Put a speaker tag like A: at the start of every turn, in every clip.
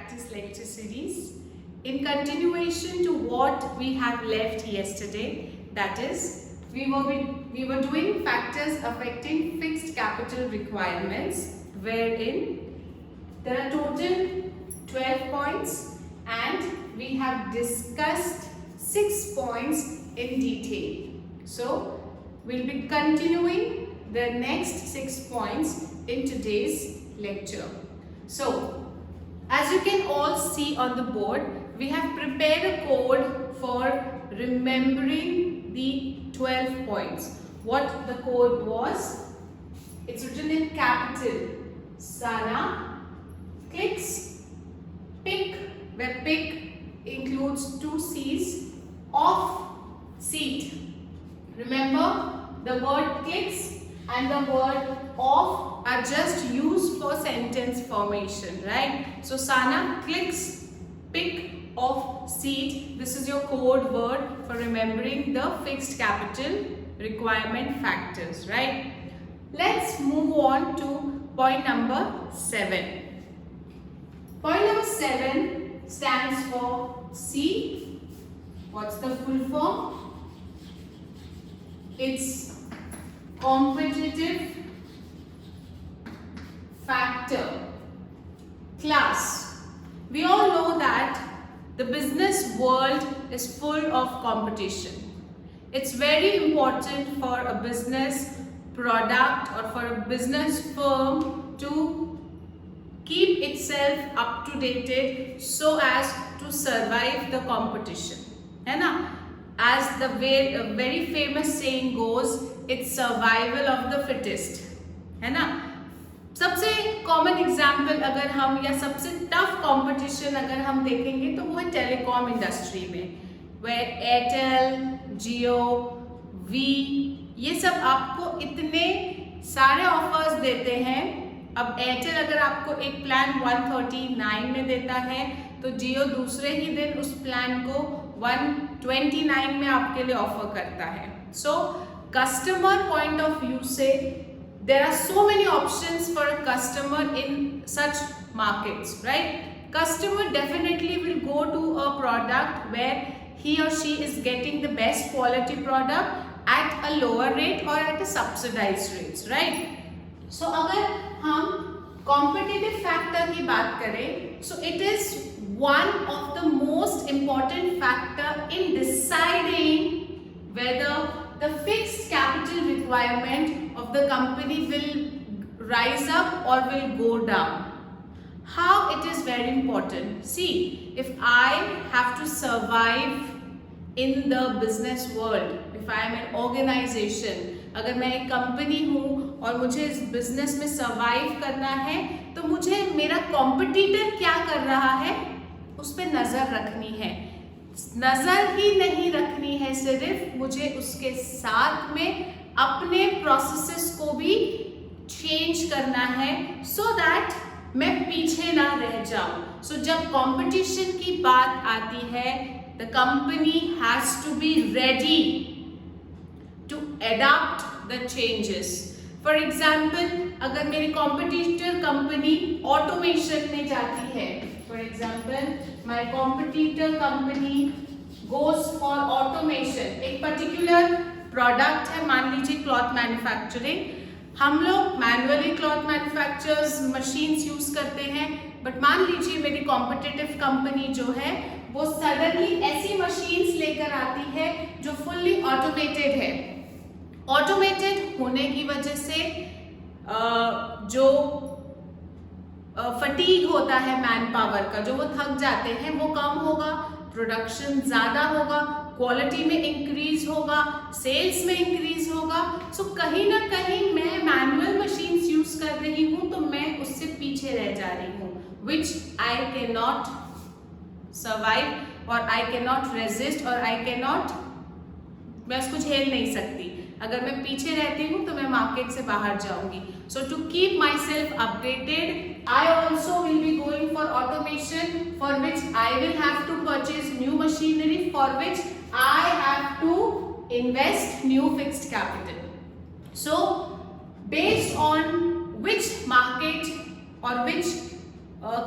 A: practice lecture series in continuation to what we have left yesterday. That is, we were doing factors affecting fixed capital requirements, wherein there are total 12 points and we have discussed 6 points in detail. So we'll be continuing the next 6 points in today's lecture. So as you can all see on the board, we have prepared a code for remembering the 12 points. What the code was? It's written in capital. Sana clicks pick, where pick includes 2 C's, of seat. Remember, the word clicks and the word of are just used for sentence formation, right? So Sana clicks pick of seat. This is your code word for remembering the fixed capital requirement factors, right? Let's move on to point number 7. Point number 7 stands for C. What's the full form? It's competitive factor class. We all know that the business world is full of competition. It's very important for a business product or for a business firm to keep itself up to date so as to survive the competition. है ना? As the very famous saying goes, it's survival of the fittest. है ना? सबसे common example अगर हम या सबसे tough competition अगर हम देखेंगे तो वो है टेलीकॉम इंडस्ट्री में, where एयरटेल, जियो, वी, ये सब आपको इतने सारे ऑफर्स देते हैं. अब एयरटेल अगर आपको एक प्लान 139 में देता है तो जियो दूसरे ही दिन उस प्लान को 129 में आपके लिए ऑफर करता है. So customer point of view से there are so many options for a customer in such markets, right? Customer definitely will go to a product where he or she is getting the best quality product at a lower rate or at a subsidized rates, right? So अगर हम competitive factor की बात करें, so it is one of the most important factor in deciding whether the fixed capital requirement of the company will rise up or will go down. How it is very important. See, if I have to survive in the business world, if I am an organization, अगर मैं एक company हूँ और मुझे इस business में survive करना है तो मुझे मेरा कॉम्पिटिटर क्या कर रहा है उस पर नजर रखनी है. नजर ही नहीं रखनी है सिर्फ, मुझे उसके साथ में अपने प्रोसेसेस को भी चेंज करना है सो दैट मैं पीछे ना रह जाऊं. सो जब कंपटीशन की बात आती है, the company has to be ready to adopt the changes. For example, अगर मेरी कॉम्पिटिटर कंपनी ऑटोमेशन में जाती है, for example, my competitor company goes for automation. एक particular product है, मान लीजिए क्लॉथ मैन्युफैक्चरिंग. हम लोग manually cloth manufactures machines use करते हैं, बट मान लीजिए मेरी कॉम्पिटिटिव कंपनी जो है वो सडनली ऐसी मशीन्स लेकर आती है जो फुल्ली ऑटोमेटेड है. ऑटोमेटेड होने की वजह से जो फटीग होता है मैन पावर का, जो वो थक जाते हैं, वो कम होगा, प्रोडक्शन ज़्यादा होगा, क्वालिटी में इंक्रीज होगा, सेल्स में इंक्रीज होगा. सो कहीं ना कहीं मैं मैनुअल मशीन्स यूज कर रही हूँ तो मैं उससे पीछे रह जा रही हूँ, विच आई कैन नॉट सर्वाइव और आई कैन नॉट रेजिस्ट और आई कैन नॉट, मैं उसको झेल नहीं सकती. अगर मैं पीछे रहती हूँ तो मैं मार्केट से बाहर जाऊंगी. So to keep myself updated, I also will be going for automation, for which I will have to purchase new machinery, for which I have to invest new fixed capital. So based on which market or which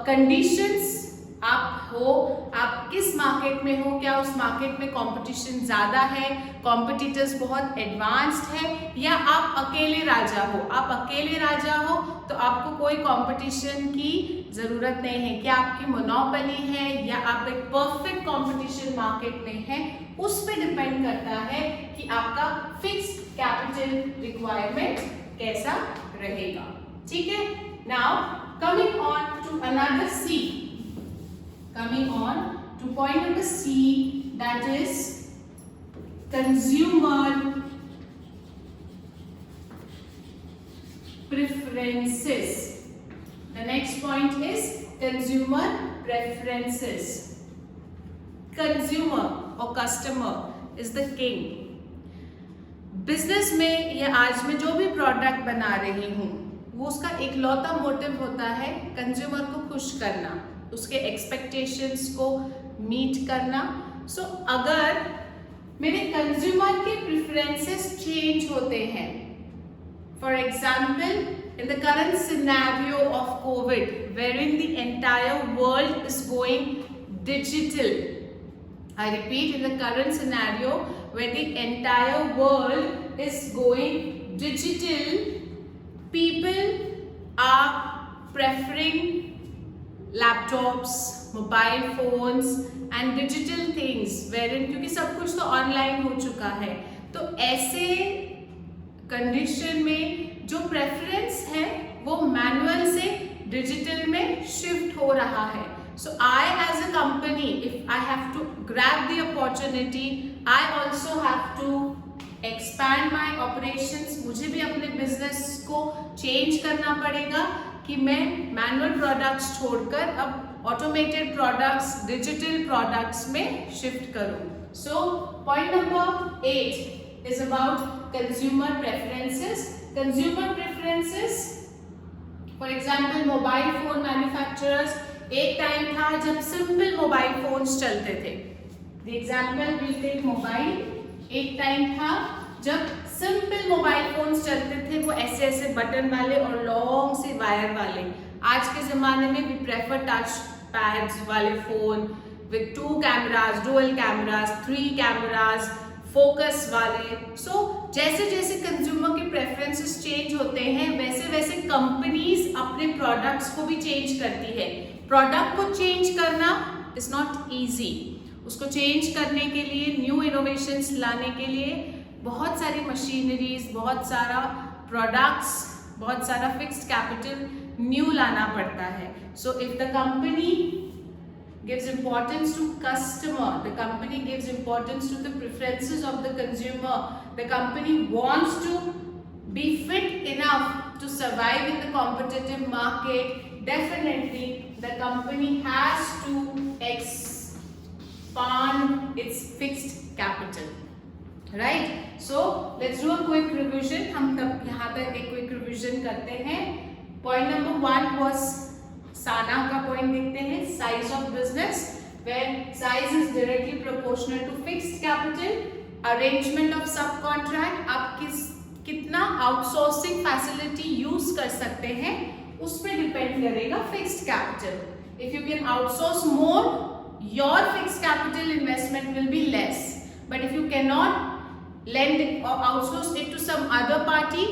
A: conditions आप हो, आप किस market में हो, क्या उस market में competition ज़्यादा है, कॉम्पिटिटर्स बहुत एडवांस्ड है, या आप अकेले राजा हो। आप अकेले राजा हो तो आपको कोई कंपटीशन की ज़रूरत नहीं है। क्या आपकी मोनोपोली है या आप एक परफेक्ट कंपटीशन मार्केट में हैं, उस पर डिपेंड करता है कि आपका फिक्स्ड कैपिटल रिक्वायरमेंट कैसा रहेगा। ठीक है, now coming on to another C, coming on to point number C, that is consumer preferences. The next point is consumer preferences. Consumer or customer is the king. Business में या आज मैं जो भी प्रोडक्ट बना रही हूँ, वो उसका एक लौता मोटिव होता है कंज्यूमर को खुश करना, उसके एक्सपेक्टेशंस को मीट करना। सो अगर मेरे कंज्यूमर के प्रेफरेंसेस चेंज होते हैं, for example in the current scenario of covid wherein the entire world is going digital, I repeat, in the current scenario where the entire world is going digital, people are preferring laptops, mobile phones and digital things, wherein क्योंकि सब कुछ तो online हो चुका है, तो ऐसे condition में जो प्रेफरेंस है वो मैनुअल से डिजिटल में शिफ्ट हो रहा है। So I as a company, if I have to grab the opportunity, I also have to expand my operations. मुझे भी अपने business को change करना पड़ेगा कि मैं manual products छोड़कर अब automated products, digital products में shift करूँ। So point number 8 is about consumer preferences. Consumer preferences, for example, mobile phone manufacturers, एक टाइम था जब सिंपल मोबाइल फोन्स चलते थे। The example will take mobile. एक टाइम था जब सिंपल मोबाइल फोन्स चलते थे, वो ऐसे ऐसे बटन वाले और लॉन्ग से वायर वाले। आज के ज़माने में वी प्रेफर टच पैड्स वाले phone with 2 cameras, dual cameras, 3 cameras, focus वाले। सो जैसे जैसे कंज्यूमर के प्रेफरेंसेस चेंज होते हैं, वैसे वैसे कंपनीज अपने प्रोडक्ट्स को भी चेंज करती है। प्रोडक्ट को चेंज करना इज नॉट ईजी। उसको चेंज करने के लिए, न्यू इनोवेशंस लाने के लिए बहुत सारी मशीनरीज, बहुत सारा प्रोडक्ट्स, बहुत सारा फिक्स्ड कैपिटल न्यू लाना पड़ता है। So if the company gives importance to customer, the company gives importance to the preferences of the consumer, the company wants to be fit enough to survive in the competitive market, definitely the company has to expand its fixed capital, right? So let's do a quick revision. हम तब यहाँ तक एक quick revision करते हैं। Point number 1 was साना का point देखते हैं, size of business, where size is directly proportional to fixed capital. Arrangement of subcontract, आप कितना आउटसोर्सिंग फैसिलिटी यूज कर सकते हैं उस पर डिपेंड करेगा fixed capital. If you can outsource more, your fixed capital investment will be less, but if you can not lend or outsource it to some other party,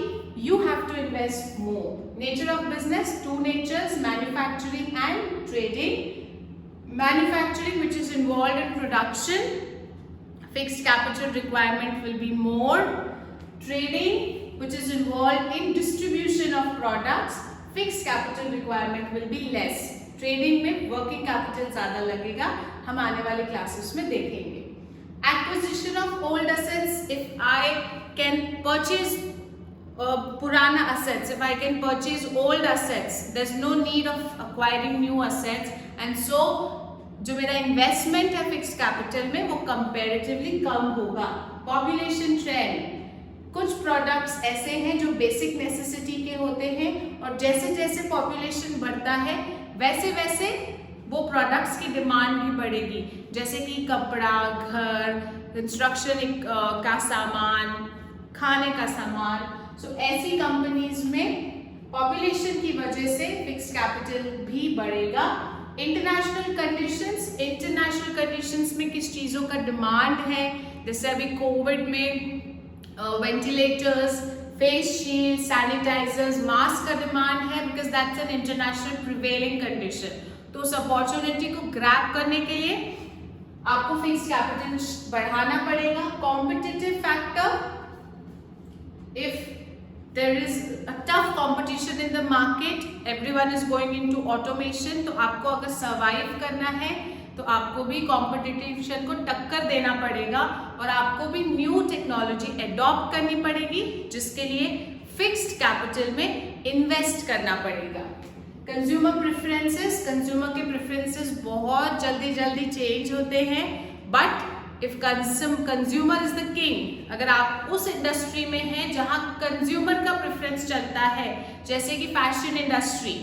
A: you have to invest more. Nature of business, 2 natures, manufacturing and trading. Manufacturing, which is involved in production, fixed capital requirement will be more. Trading, which is involved in distribution of products, fixed capital requirement will be less. Trading में working capital ज़्यादा लगेगा, हम आने वाले classes में देखेंगे। Acquisition of old assets, if I can purchase purana assets, if I can purchase old assets, there's no need of acquiring new assets, and so जो मेरा investment है fixed capital में वो comparatively कम होगा। Population trend, कुछ products ऐसे हैं जो basic necessity के होते हैं और जैसे जैसे population बढ़ता है वैसे वैसे वो प्रोडक्ट्स की डिमांड भी बढ़ेगी, जैसे कि कपड़ा, घर, कंस्ट्रक्शन का सामान, खाने का सामान। सो ऐसी कंपनीज में पॉपुलेशन की वजह से फिक्स्ड कैपिटल भी बढ़ेगा इंटरनेशनल कंडीशंस में किस चीज़ों का डिमांड है, जैसे अभी कोविड में ventilators, face shield, sanitizers, mask का डिमांड है, because that's an international prevailing condition. तो उस अपॉर्चुनिटी को ग्रैब करने के लिए आपको फिक्स्ड कैपिटल बढ़ाना पड़ेगा। Competitive factor, if there is a tough competition in the market, everyone is going into automation, तो आपको अगर सर्वाइव करना है तो आपको भी कॉम्पिटिशन को टक्कर देना पड़ेगा और आपको भी न्यू टेक्नोलॉजी एडॉप्ट करनी पड़ेगी, जिसके लिए फिक्स्ड कैपिटल में इन्वेस्ट करना पड़ेगा। कंज्यूमर के प्रेफरेंसेस बहुत जल्दी चेंज होते हैं, but if consumer is the king, अगर आप उस इंडस्ट्री में हैं जहां कंज्यूमर का प्रेफरेंस चलता है, जैसे कि फैशन इंडस्ट्री,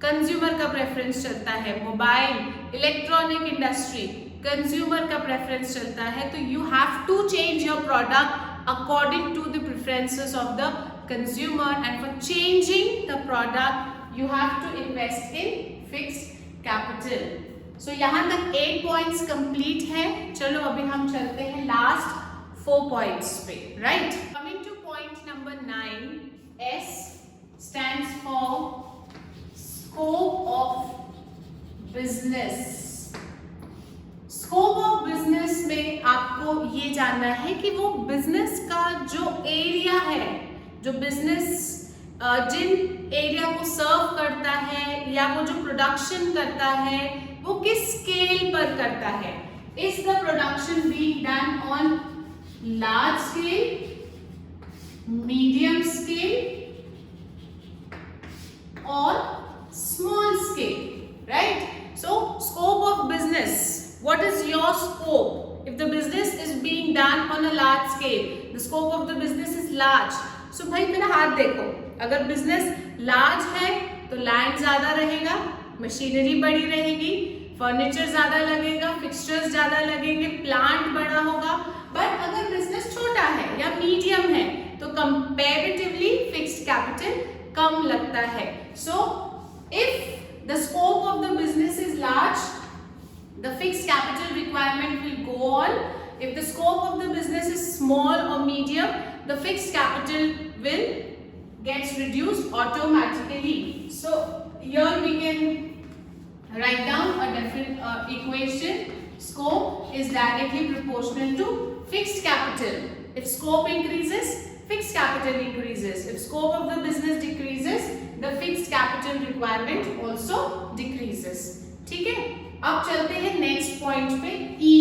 A: कंज्यूमर का प्रेफरेंस चलता है, मोबाइल इलेक्ट्रॉनिक इंडस्ट्री, कंज्यूमर का प्रेफरेंस चलता है, तो you have to change your product according to the preferences of the consumer, and for changing the product you have to invest in fixed capital. So यहाँ तक 8 points complete है। चलो अभी हम चलते हैं लास्ट 4 पॉइंट्स पे, right. Coming two point number 9, S stands for scope of business. Scope of business में आपको ये जानना है कि वो बिजनेस का जो एरिया है, जो बिजनेस जिन एरिया को सर्व करता है या वो जो प्रोडक्शन करता है वो किस स्केल पर करता है। Is the production being done on large scale, medium scale और small scale, right. So scope of business, what is your scope? If the business is being done on a large scale, the scope of the business is large. So भाई मेरा हाथ देखो, अगर business large है तो land ज्यादा रहेगा, machinery बड़ी रहेगी, फर्नीचर ज्यादा लगेगा, फिक्सचर्स ज्यादा लगेंगे, प्लांट बड़ा होगा। बट अगर बिजनेस छोटा है या मीडियम है तो कंपैरेटिवली फिक्स्ड कैपिटल कम लगता है। So if the scope of the business is large, the fixed capital requirement will go on. If the scope of the business is small or medium, the fixed capital will gets reduced automatically. So here we can write down a different equation. Scope is directly proportional to fixed capital. If scope increases, fixed capital increases. If scope of the business decreases, the fixed capital requirement also decreases. ठीक है, अब चलते हैं next point पे, E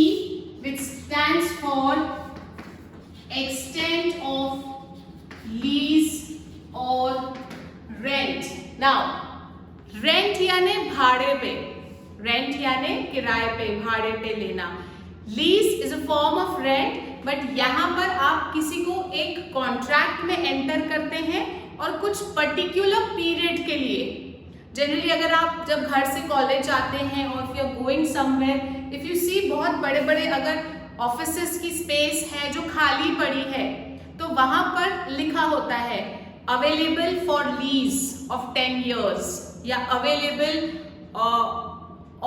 A: which stands for extent of lease or rent. Now rent यानी भाड़े पे, rent यानी किराए पे, भाड़े पे लेना। Lease is a form of rent, but यहाँ पर आप किसी को एक कॉन्ट्रैक्ट में एंटर करते हैं और कुछ पर्टिकुलर पीरियड के लिए। जनरली अगर आप जब घर से कॉलेज आते हैं और if you are going somewhere, if you see बहुत बड़े बड़े अगर ऑफिसेस की स्पेस है जो खाली पड़ी है, तो वहां पर लिखा होता है available for lease of 10 years या available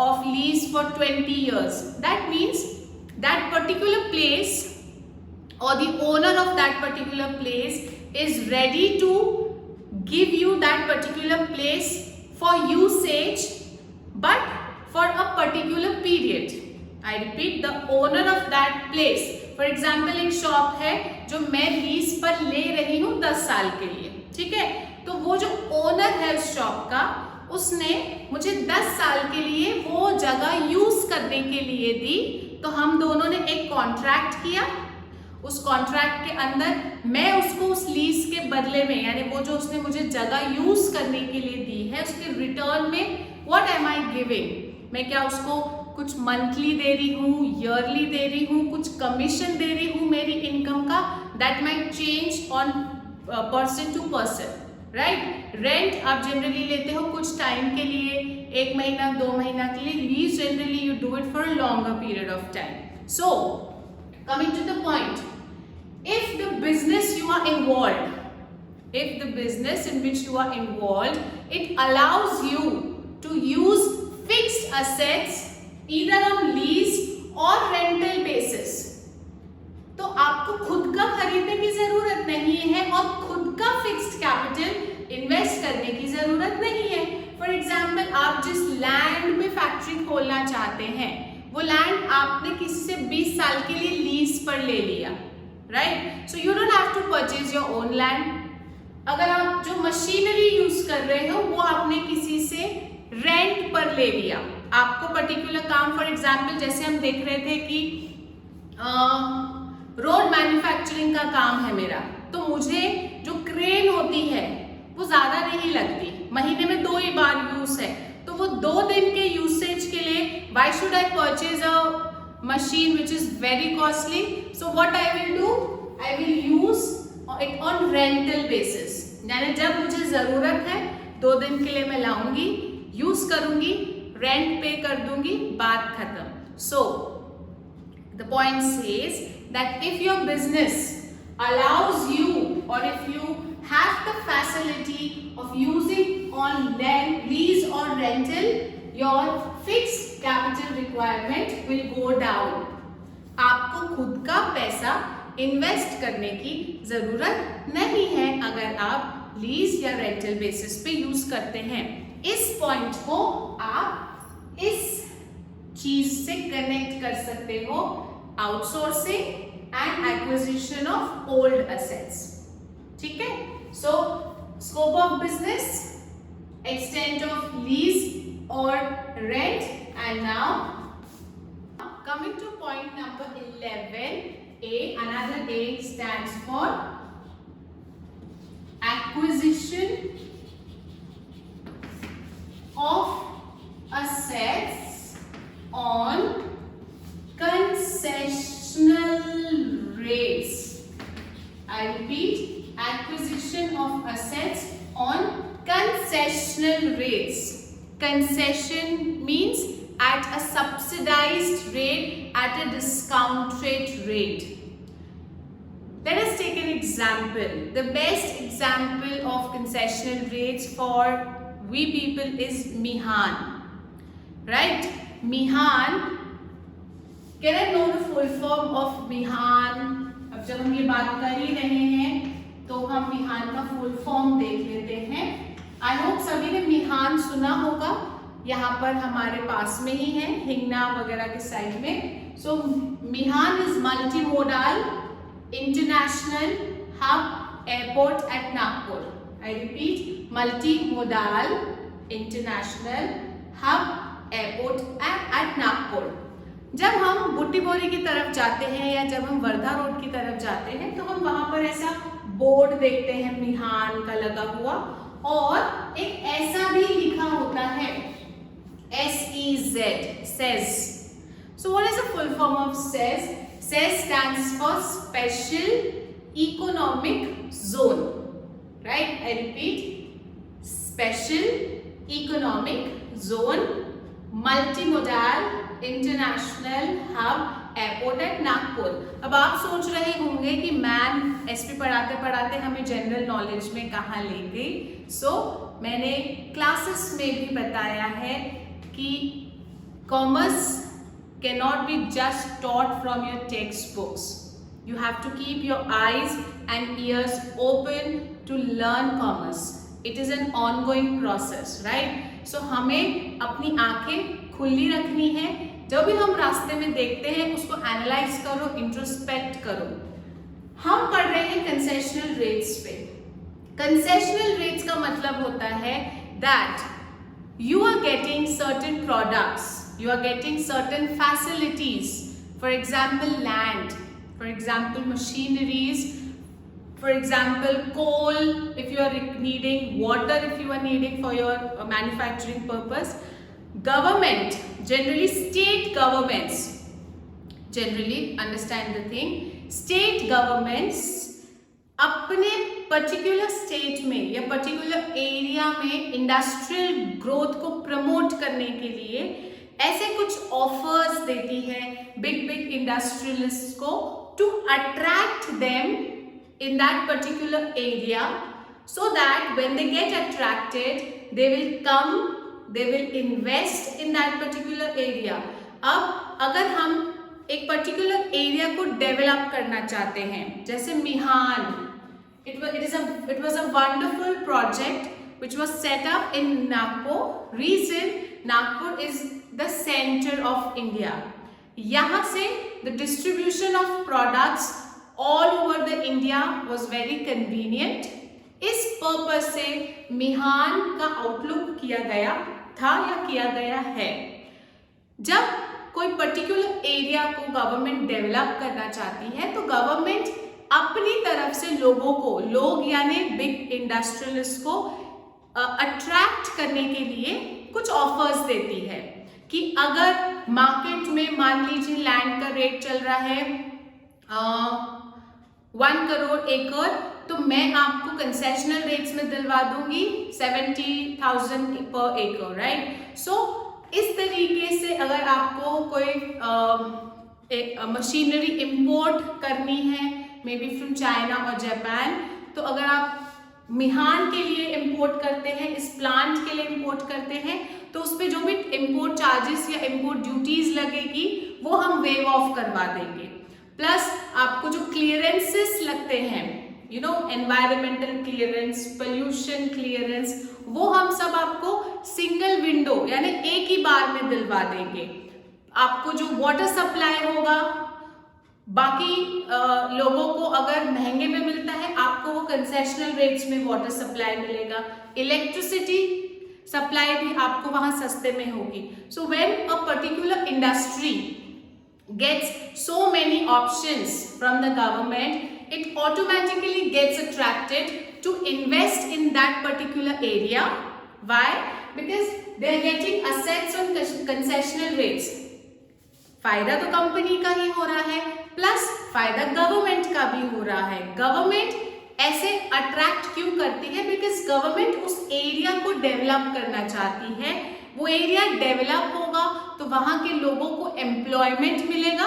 A: of lease for 20 years. That means that particular place or the owner of that particular place is ready to give you that particular place for usage, but for a particular period. I repeat, the owner of that place. For example, एक shop है जो मैं lease पर ले रही हूँ 10 साल के लिए, ठीक है। तो वो जो ओनर है उस शॉप का, उसने मुझे 10 साल के लिए वो जगह यूज करने के लिए दी। तो हम दोनों ने एक कॉन्ट्रैक्ट किया, उस कॉन्ट्रैक्ट के अंदर मैं उसको उस लीज के बदले में, यानी वो जो उसने मुझे जगह यूज करने के लिए दी है, उसके रिटर्न में व्हाट एम आई गिविंग, मैं क्या उसको कुछ मंथली दे रही हूँ, ईयरली दे रही हूँ, कुछ कमीशन दे रही हूँ मेरी इनकम का। That might change on person to person, right. Rent आप जनरली लेते हो कुछ टाइम के लिए, 1 महीना 2 महीना के लिए। Lease generally you do it for a longer period of time. So coming to the point, if the business you are involved, if the business in which you are involved, it allows you to use fixed fixed assets either on lease or rental basis. तो आपको खुद का खरीदने की जरूरत नहीं है और खुद का फिक्स्ड कैपिटल इन्वेस्ट करने की जरूरत नहीं है. फॉर एग्जाम्पल, आप जिस लैंड में फैक्ट्री खोलना चाहते हैं वो लैंड आपने किसी से 20 साल के लिए लीज पर ले लिया, right? So you don't have to purchase your own land. अगर आप जो मशीनरी यूज कर रहे हो वो आपने किसी से रेंट पर ले लिया. आपको पर्टिकुलर काम, फॉर एग्जाम्पल जैसे हम देख रहे थे कि रोड मैन्युफैक्चरिंग का काम है मेरा, तो मुझे जो क्रेन होती है वो ज्यादा नहीं लगती, महीने में 2 ही बार यूज है, तो वो 2 दिन के यूसेज के लिए why should I purchase a machine which is very costly. So what I will do, I will use it on rental basis. यानी जब मुझे जरूरत है 2 दिन के लिए मैं लाऊंगी, यूज करूंगी, रेंट पे कर दूंगी, बात खत्म. So the point says that if your business allows you or if you have the facility of using on lease or rental, your fixed capital requirement will go down. आपको खुद का पैसा इन्वेस्ट करने की जरूरत नहीं है अगर आप लीज या रेंटल बेसिस पे यूज करते हैं. इस पॉइंट को आप इस चीज से कनेक्ट कर सकते हो, outsourcing and acquisition of old assets. ठीक है? So scope of business, extent of lease और rent. And now coming to point number 11, A, another A stands for acquisition of assets on concessional rates. I repeat, acquisition of assets on concessional rates. Concession means at a subsidized rate, at a discounted rate. Let us take an example. The best example of concessional rates for we people is Mihan, right? Mihan. Can I know the full form of Mihan? अब जब हम ये बात कर ही रहे हैं तो हम मिहान का फुल फॉर्म देख लेते हैं. आई होप सभी ने मिहान सुना होगा. यहाँ पर हमारे पास में ही है, हिंगना वगैरह के साइड में. सो मिहान is multi modal international hub airport at Nagpur. I repeat, multi modal international hub airport at Nagpur. जब हम बुट्टी बोरी की तरफ जाते हैं या जब हम वर्धा रोड की तरफ जाते हैं तो हम वहां पर ऐसा बोर्ड देखते हैं मिहान का लगा हुआ, और एक ऐसा भी लिखा होता है SEZ, SEZ. So what is the full form of SEZ? SEZ stands for Special Economic Zone, right? I repeat, Special Economic Zone, Multimodal International Hub Airport at Nagpur. अब आप सोच रहे होंगे कि मैम SP पढ़ाते पढ़ाते हमें जनरल नॉलेज में कहाँ ले गई. सो मैंने क्लासेस में भी बताया है कि commerce cannot be just taught from your textbooks. You have to keep your eyes and ears open to learn commerce. It is an ongoing process, right? So हमें अपनी आंखें खुली रखनी है. जब भी हम रास्ते में देखते हैं उसको एनालाइज करो, इंट्रोस्पेक्ट करो. हम पढ़ रहे हैं कंसेशनल रेट्स पे. कंसेशनल रेट्स का मतलब होता है that you are getting certain products, you are getting certain facilities, for example land, for example machineries, for example coal if you are needing, water if you are needing for your manufacturing purpose. Government, generally state governments, generally understand the thing, state governments अपने particular state में या particular area में industrial growth को promote करने के लिए ऐसे कुछ ऑफर्स देती है बिग बिग इंडस्ट्रियलिस्ट को to attract them in that particular area, so that when they get attracted they will come they will invest in that particular area. अब अगर हम एक particular area को develop करना चाहते हैं, जैसे मिहान, it was a wonderful project which was set up in Nagpur. Reason, Nagpur is the center of India. यहाँ से the distribution of products all over the India was very convenient. इस purpose से मिहान का outlook किया गया था या किया गया है. जब कोई पर्टिकुलर एरिया को गवर्नमेंट डेवलप करना चाहती है तो गवर्नमेंट अपनी तरफ से लोगों को, लोग यानी बिग इंडस्ट्रियलिस्ट को अट्रैक्ट करने के लिए कुछ ऑफर्स देती है कि अगर मार्केट में मान लीजिए लैंड का रेट चल रहा है 1 करोड़ एकड़, तो मैं आपको कंसेशनल रेट्स में दिलवा दूंगी 70,000 पर एकड़, राइट. सो इस तरीके से अगर आपको कोई मशीनरी इंपोर्ट करनी है मे बी फ्रॉम चाइना और जापान, तो अगर आप मिहान के लिए इंपोर्ट करते हैं, इस प्लांट के लिए इंपोर्ट करते हैं, तो उस पर जो भी इंपोर्ट चार्जेस या इंपोर्ट ड्यूटीज लगेगी वो हम वेव ऑफ करवा देंगे. प्लस आपको जो क्लियरेंसेस लगते हैं, you know, environmental clearance, pollution clearance, वो हम सब आपको सिंगल विंडो यानी एक ही बार में दिलवा देंगे. आपको जो वाटर सप्लाई होगा, बाकी लोगों को अगर महंगे में मिलता है, आपको वो कंसेशनल रेट्स में वाटर सप्लाई मिलेगा. इलेक्ट्रिसिटी सप्लाई भी आपको वहां सस्ते में होगी. So when a particular industry gets so many options from the government, it automatically gets attracted to invest in that particular area. Why? Because they are getting assets on concessional rates. फायदा तो company का ही हो रहा है, plus फायदा government का भी हो रहा है. गवर्नमेंट ऐसे अट्रैक्ट क्यों करती है? बिकॉज गवर्नमेंट उस एरिया को डेवलप करना चाहती है. वो एरिया डेवलप होगा तो वहां के लोगों को एम्प्लॉयमेंट मिलेगा,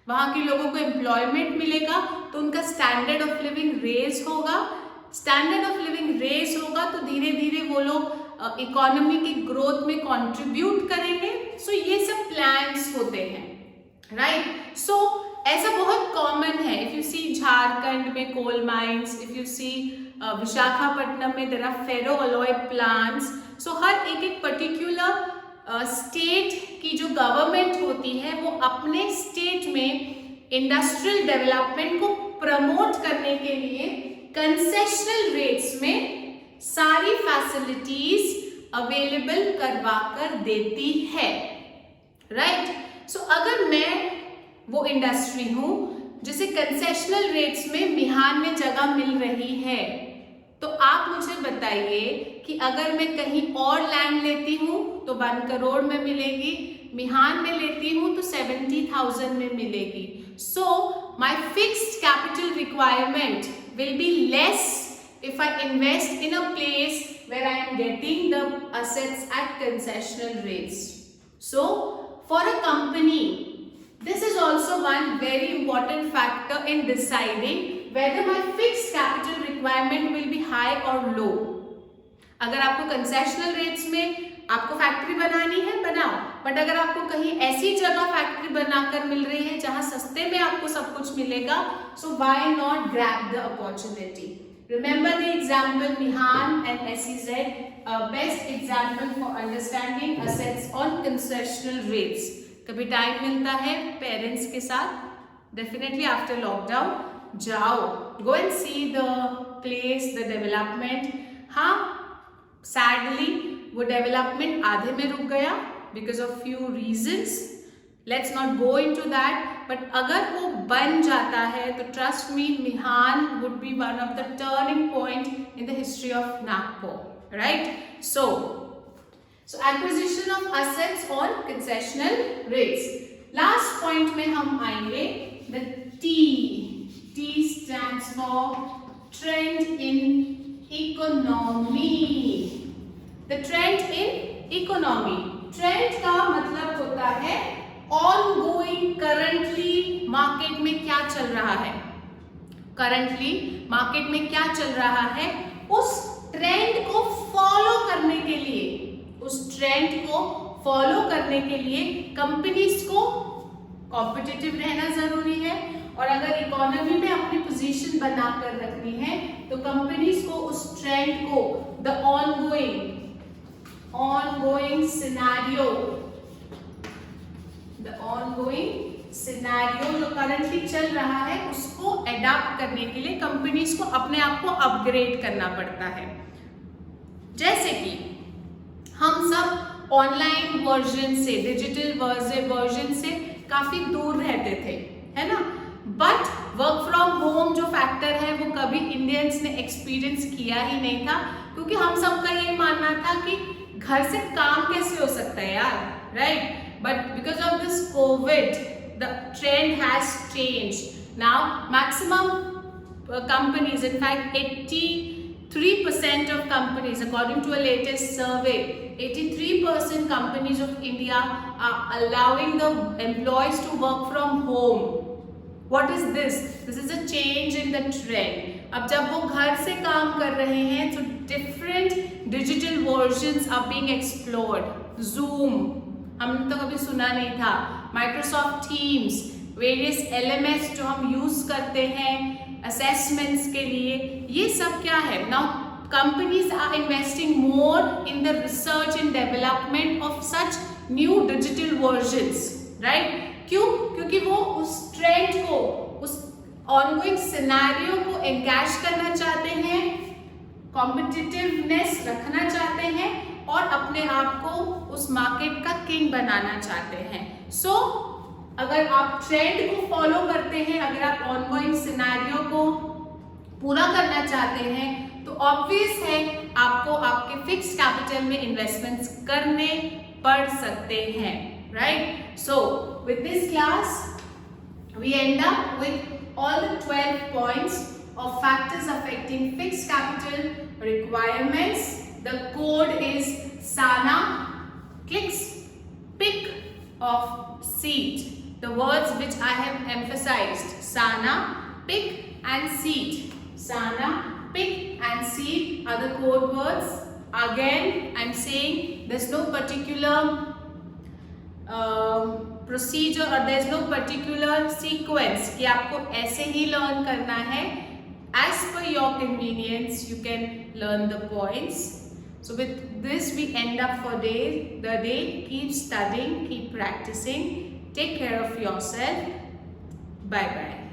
A: वहां के लोगों को एम्प्लॉयमेंट मिलेगा तो उनका स्टैंडर्ड ऑफ लिविंग रेज होगा. स्टैंडर्ड ऑफ लिविंग रेज होगा तो धीरे धीरे वो लोग इकोनॉमी की ग्रोथ में कंट्रीब्यूट करेंगे. सो ये सब प्लान्स होते हैं, राइट. सो ऐसा बहुत कॉमन है. इफ यू सी झारखंड में coal mines, if you see Visakhapatnam में there are ferro alloy plants. So हर एक पर्टिकुलर स्टेट की जो गवर्नमेंट होती है वो अपने स्टेट में इंडस्ट्रियल डेवलपमेंट को प्रमोट करने के लिए कंसेशनल रेट्स में सारी फैसिलिटीज अवेलेबल करवा कर देती है, राइट. सो अगर मैं वो इंडस्ट्री हूं जिसे कंसेशनल रेट्स में मिहान में जगह मिल रही है, तो आप मुझे बताइए कि अगर मैं कहीं और लैंड लेती हूं तो 1 करोड़ में मिलेगी, मिहान में लेती हूं तो 70,000 में मिलेगी. So my fixed capital requirement will be less if I invest in a place where I am getting the assets at concessional rates. So for a company, this is also one very important factor in deciding whether my fixed capital requirement will be high or low. अगर आपको concessional rates में आपको factory बनानी है, बनाओ, but अगर आपको कहीं ऐसी जगह फैक्ट्री बनाकर मिल रही है जहां सस्ते में आपको सब कुछ मिलेगा, so why not grab the opportunity? Remember the example Mihan and SEZ, best example for understanding assets on concessional rates. कभी टाइम मिलता है पेरेंट्स के साथ, डेफिनेटली आफ्टर लॉकडाउन जाओ, go and see the place, the development. हाँ, sadly वो development आधे में रुक गया because of few reasons. Let's not go into that. But अगर वो बन जाता है तो trust me, Mihan would be one of the turning point in the history of Nagpur, right? So acquisition of assets on concessional rates. Last point में हम आएंगे, the T. T stands for trend in economy. The trend in economy. Trend का मतलब होता है ongoing, currently market में क्या चल रहा है, currently मार्केट में क्या चल रहा है, उस ट्रेंड को फॉलो करने के लिए, उस ट्रेंड को फॉलो करने के लिए कंपनीज को कॉम्पिटिटिव रहना जरूरी है, और अगर इकोनॉमी में अपनी पोजीशन बनाकर रखनी है तो कंपनीज को उस ट्रेंड को, द ऑनगोइंग सिनेरियो जो करंटली चल रहा है उसको एडाप्ट करने के लिए कंपनीज को अपने आप को अपग्रेड करना पड़ता है। जैसे कि हम सब ऑनलाइन वर्जन से, डिजिटल वर्जन से काफी दूर रहते थे, है ना, बट वर्क फ्रॉम होम जो फैक्टर है वो कभी इंडियंस ने एक्सपीरियंस किया ही नहीं था, क्योंकि हम सबका ये मानना था कि घर से काम कैसे हो सकता है यार, right? But because of this Covid the trend has changed. Now maximum companies, in fact 83% of companies, according to a latest survey, 83% companies of India are allowing the employees to work from home. What is this? This is a change in the trend. अब जब वो घर से काम कर रहे हैं तो different digital versions are being explored. Zoom हमने तो कभी सुना नहीं था, Microsoft Teams, various LMS जो हम यूज करते हैं assessments के लिए, ये सब क्या है? Now companies are investing more in the research and development of such new digital versions, right? क्यों? क्योंकि वो उस ट्रेंड को, उस ऑनगोइंग सिनेरियो को एंगेज करना चाहते हैं, कॉम्पिटिटिवनेस रखना चाहते हैं और अपने आप को उस मार्केट का किंग बनाना चाहते हैं। सो अगर आप ट्रेंड को फॉलो करते हैं, अगर आप ऑनगोइंग सिनेरियो को पूरा करना चाहते हैं, तो ऑब्वियस है आपको आपके फिक्स्ड कैपिटल में इन्वेस्टमेंट्स करने पड़ सकते हैं, right? So with this class we end up with all the 12 points of factors affecting fixed capital requirements. The code is SANA. Clicks, pick of seat. The words which I have emphasized: SANA, pick and seat. SANA, pick and seat are the code words. Again I'm saying there's no particular procedure or there is no particular sequence कि आपको ऐसे ही learn करना है. As per your convenience you can learn the points. So with this we end up for the day. Keep studying, keep practicing. Take care of yourself. Bye bye.